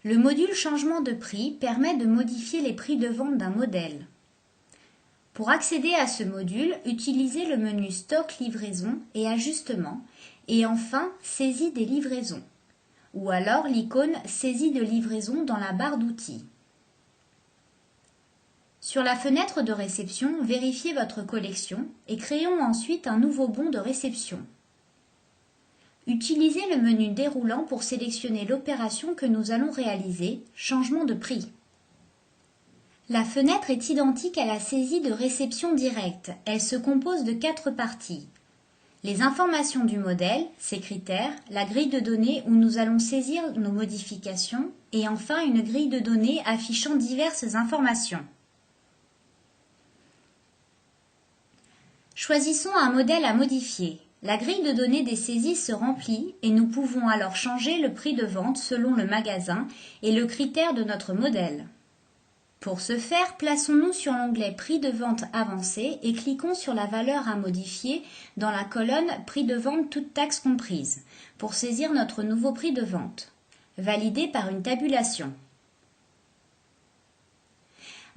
Le module changement de prix permet de modifier les prix de vente d'un modèle. Pour accéder à ce module, utilisez le menu Stock, livraison et ajustements et enfin Saisie des livraisons ou alors l'icône Saisie de livraison dans la barre d'outils. Sur la fenêtre de réception, vérifiez votre collection et créons ensuite un nouveau bon de réception. Utilisez le menu déroulant pour sélectionner l'opération que nous allons réaliser, changement de prix. La fenêtre est identique à la saisie de réception directe. Elle se compose de 4 parties. Les informations du modèle, ses critères, la grille de données où nous allons saisir nos modifications et enfin une grille de données affichant diverses informations. Choisissons un modèle à modifier. La grille de données des saisies se remplit et nous pouvons alors changer le prix de vente selon le magasin et le critère de notre modèle. Pour ce faire, plaçons-nous sur l'onglet Prix de vente avancé et cliquons sur la valeur à modifier dans la colonne Prix de vente toutes taxes comprises pour saisir notre nouveau prix de vente, validé par une tabulation.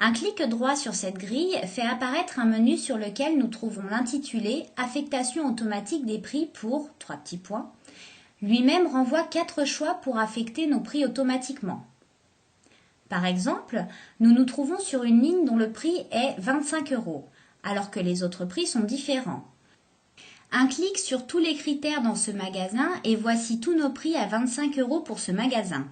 Un clic droit sur cette grille fait apparaître un menu sur lequel nous trouvons l'intitulé Affectation automatique des prix pour 3 petits points. Lui-même renvoie 4 choix pour affecter nos prix automatiquement. Par exemple, nous nous trouvons sur une ligne dont le prix est 25 €, alors que les autres prix sont différents. Un clic sur tous les critères dans ce magasin et voici tous nos prix à 25 € pour ce magasin.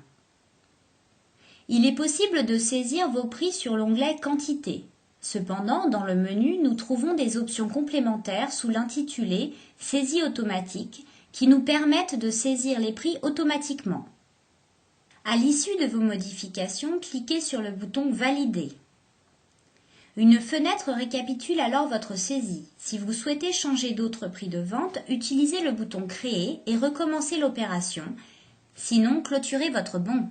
Il est possible de saisir vos prix sur l'onglet Quantité. Cependant, dans le menu, nous trouvons des options complémentaires sous l'intitulé Saisie automatique qui nous permettent de saisir les prix automatiquement. À l'issue de vos modifications, cliquez sur le bouton Valider. Une fenêtre récapitule alors votre saisie. Si vous souhaitez changer d'autres prix de vente, utilisez le bouton Créer et recommencez l'opération. Sinon, clôturez votre bon.